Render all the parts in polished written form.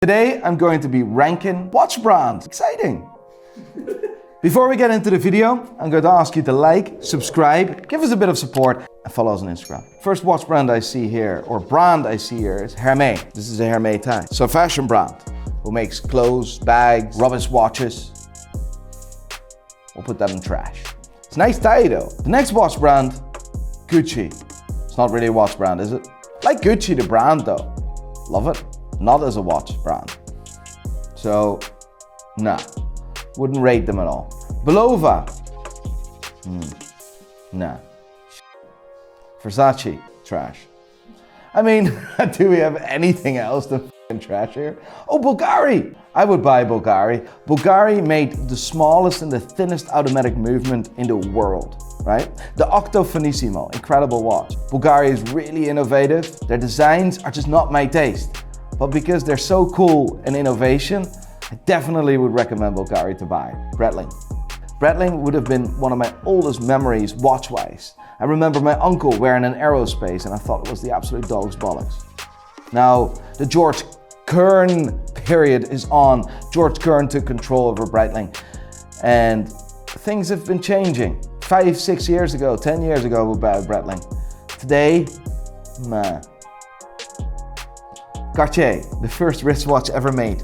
Today I'm going to be ranking watch brands. Exciting! Before we get into the video, I'm going to ask you to like, subscribe, give us a bit of support and follow us on Instagram. First watch brand I see here, or brand I see here, is Hermès. This is a Hermès tie. So a fashion brand who makes clothes, bags, rubbish watches. We'll put that in trash. It's a nice tie though. The next watch brand, Gucci. It's not really a watch brand, is it? Like Gucci, the brand though. Love it. Not as a watch brand. So, nah. Wouldn't rate them at all. Belova. Nah. Versace. Trash. I mean, do we have anything else than trash here? Oh, Bulgari. I would buy Bulgari. Bulgari made the smallest and the thinnest automatic movement in the world, right? The Octo Finissimo, incredible watch. Bulgari is really innovative. Their designs are just not my taste. But because they're so cool and innovation, I definitely would recommend Bulgari to buy. Breitling. Breitling would have been one of my oldest memories watch-wise. I remember my uncle wearing an aerospace and I thought it was the absolute dog's bollocks. Now, the George Kern period is on. George Kern took control over Breitling and things have been changing. 5, 6 years ago, 10 years ago, I would buy Breitling. Today, meh. Cartier, the first wristwatch ever made.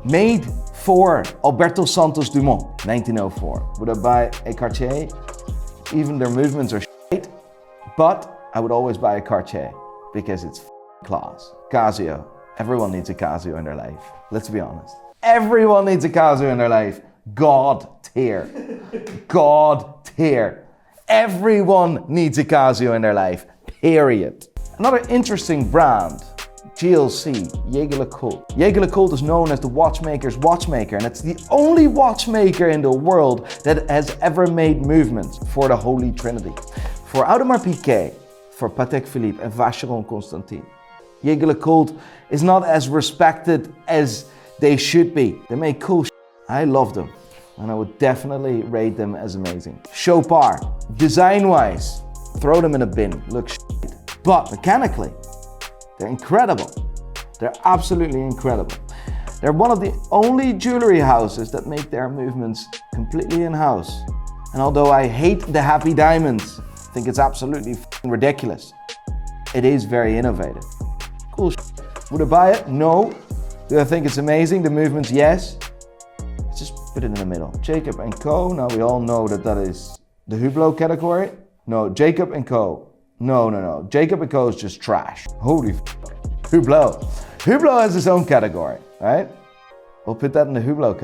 Made for Alberto Santos Dumont, 1904. Would I buy a Cartier? Even their movements are shit, but I would always buy a Cartier because it's class. Casio. Everyone needs a Casio in their life. Let's be honest. Everyone needs a Casio in their life. God tier. God tier. Everyone needs a Casio in their life. Period. Another interesting brand. GLC, JaegerCult. JaegerCult is known as the watchmaker's watchmaker, and it's the only watchmaker in the world that has ever made movements for the Holy Trinity. For Audemars Piguet, for Patek Philippe and Vacheron Constantin. JaegerCult is not as respected as they should be. They make cool shit. I love them, and I would definitely rate them as amazing. Chopard, design-wise, throw them in a bin, look shit. But mechanically, they're incredible. They're absolutely incredible. They're one of the only jewelry houses that make their movements completely in-house. And although I hate the happy diamonds, I think it's absolutely ridiculous, it is very innovative. Cool shit. Would I buy it? No. Do I think it's amazing? The movements, yes. Let's just put it in the middle. Jacob & Co. Now we all know that that is the Hublot category. No, Jacob & Co. No. Jacob & Co is just trash. Holy f***. Hublot. Hublot has its own category, right? We'll put that in the Hublot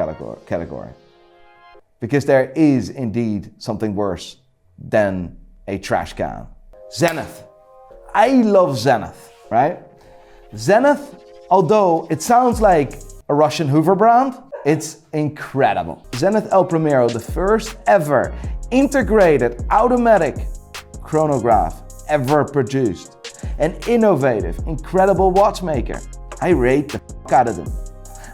category. Because there is indeed something worse than a trash can. Zenith. I love Zenith, right? Zenith, although it sounds like a Russian Hoover brand, it's incredible. Zenith El Primero, the first ever integrated automatic chronograph ever produced. An innovative, incredible watchmaker. I rate the f*** out of them.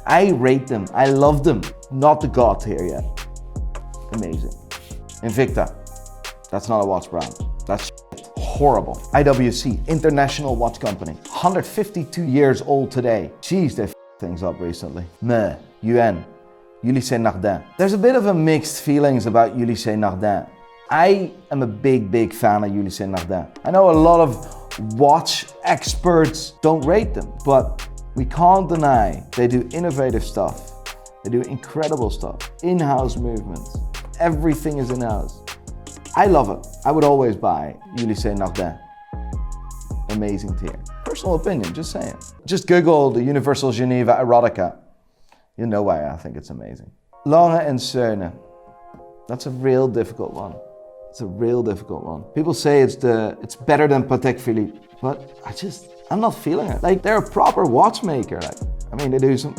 I rate them. I love them. Not the god tier yet. Amazing. Invicta. That's not a watch brand. That's shit. Horrible. IWC, International Watch Company. 152 years old today. Jeez, they f*** things up recently. Mille, UN, Ulysse Nardin. There's a bit of a mixed feelings about Ulysse Nardin. I am a big fan of Ulysse Nardin. I know a lot of watch experts don't rate them, but we can't deny they do innovative stuff. They do incredible stuff. In-house movements. Everything is in-house. I love it. I would always buy Ulysse Nardin. Amazing tier. Personal opinion, just saying. Just Google the Universal Geneva Erotica. You know why I think it's amazing. Lange & Söhne. That's a real difficult one. It's a real difficult one. People say it's better than Patek Philippe, but I'm not feeling it. Like, they're a proper watchmaker. Like, I mean, they do some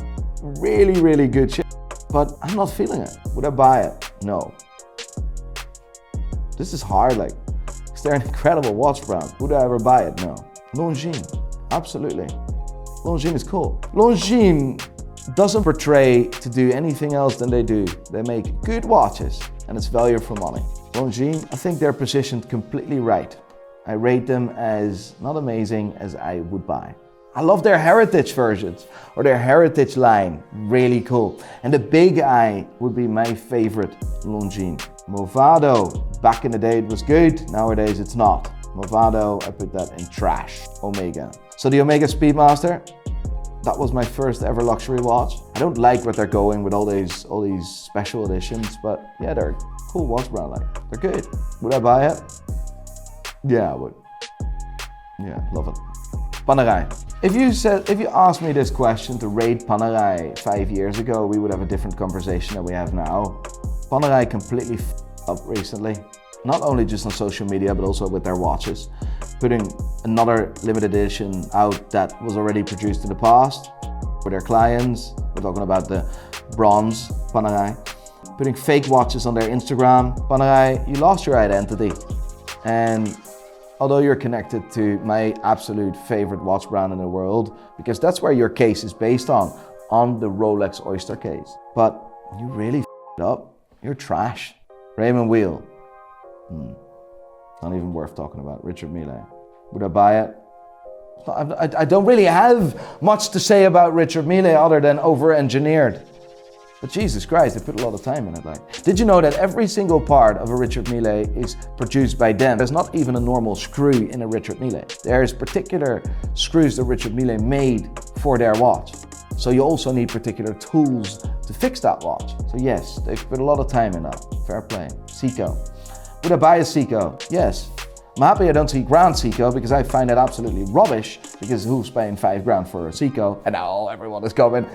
really good shit, but I'm not feeling it. Would I buy it? No. This is hard, like, because they're an incredible watch brand. Would I ever buy it? No. Longines, absolutely. Longines is cool. Longines doesn't portray to do anything else than they do. They make good watches and it's value for money. Longines, I think they're positioned completely right. I rate them as not amazing as I would buy. I love their heritage versions or their heritage line, really cool. And the big eye would be my favorite Longines. Movado, back in the day it was good, nowadays it's not. Movado, I put that in trash. Omega. So the Omega Speedmaster, that was my first ever luxury watch. I don't like what they're going with all these special editions, but yeah, they're a cool watch brand, like, they're good. Would I buy it? Yeah, I would. Yeah, love it. Panerai. If you asked me this question to rate Panerai 5 years ago, we would have a different conversation than we have now. Panerai completely f***ed up recently. Not only just on social media, but also with their watches. Putting another limited edition out that was already produced in the past for their clients. We're talking about the bronze Panerai. Putting fake watches on their Instagram. Panerai, you lost your identity. And although you're connected to my absolute favorite watch brand in the world, because that's where your case is based on the Rolex Oyster case. But you really f***ed up. You're trash. Raymond Wheel. Not even worth talking about. Richard Mille. Would I buy it? I don't really have much to say about Richard Mille other than over-engineered. But Jesus Christ, they put a lot of time in it. Like, did you know that every single part of a Richard Mille is produced by them? There's not even a normal screw in a Richard Mille. There's particular screws that Richard Mille made for their watch. So you also need particular tools to fix that watch. So yes, they've put a lot of time in that. Fair play. Seiko. Would I buy a Seiko? Yes. I'm happy I don't see Grand Seiko because I find it absolutely rubbish, because who's paying $5 grand for a Seiko? And now everyone is going,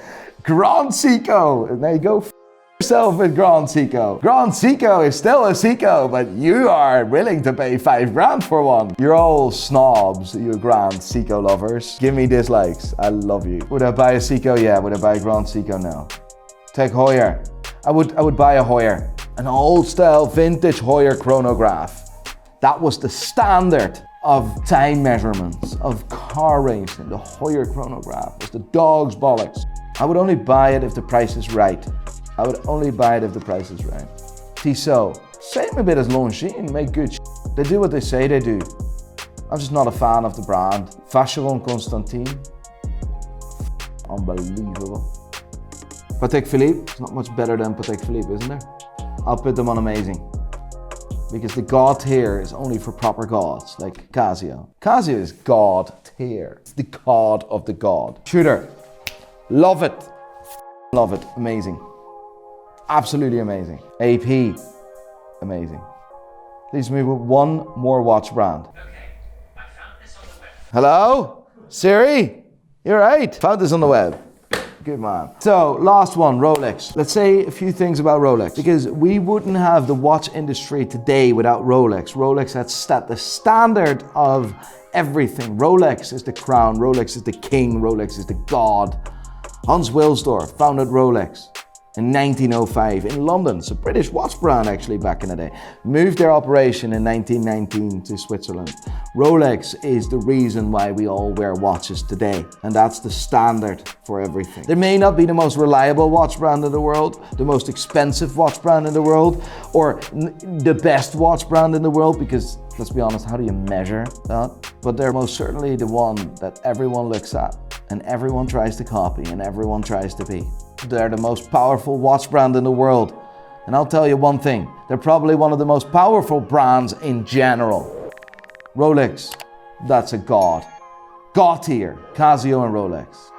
Grand Seiko! And there you go, f yourself with Grand Seiko. Grand Seiko is still a Seiko, but you are willing to pay $5 grand for one. You're all snobs, you Grand Seiko lovers. Give me dislikes, I love you. Would I buy a Seiko? Yeah. Would I buy a Grand Seiko? No. Take Heuer. I would buy a Heuer. An old style vintage Heuer chronograph. That was the standard of time measurements, of car racing. The Heuer chronograph was the dog's bollocks. I would only buy it if the price is right. I would only buy it if the price is right. Tissot, same a bit as Longines, make good shit. They do what they say they do. I'm just not a fan of the brand. Vacheron Constantin, unbelievable. Patek Philippe, it's not much better than Patek Philippe, isn't there? I'll put them on amazing. Because the God tier is only for proper gods, like Casio. Casio is God tier. It's the God of the God. Shooter. Love it. Love it. Amazing. Absolutely amazing. AP. Amazing. Leaves me with one more watch brand. Okay, I found this on the web. Hello? Siri? You're right. Found this on the web. Good man. So, last one, Rolex. Let's say a few things about Rolex, because we wouldn't have the watch industry today without Rolex. Rolex has set the standard of everything. Rolex is the crown, Rolex is the king, Rolex is the god. Hans Wilsdorf founded Rolex in 1905 in London. It's a British watch brand actually back in the day. Moved their operation in 1919 to Switzerland. Rolex is the reason why we all wear watches today. And that's the standard for everything. They may not be the most reliable watch brand in the world, the most expensive watch brand in the world, or the best watch brand in the world, because let's be honest, how do you measure that? But they're most certainly the one that everyone looks at and everyone tries to copy and everyone tries to be. They're the most powerful watch brand in the world. And I'll tell you one thing, they're probably one of the most powerful brands in general. Rolex, that's a god. God tier, Casio and Rolex.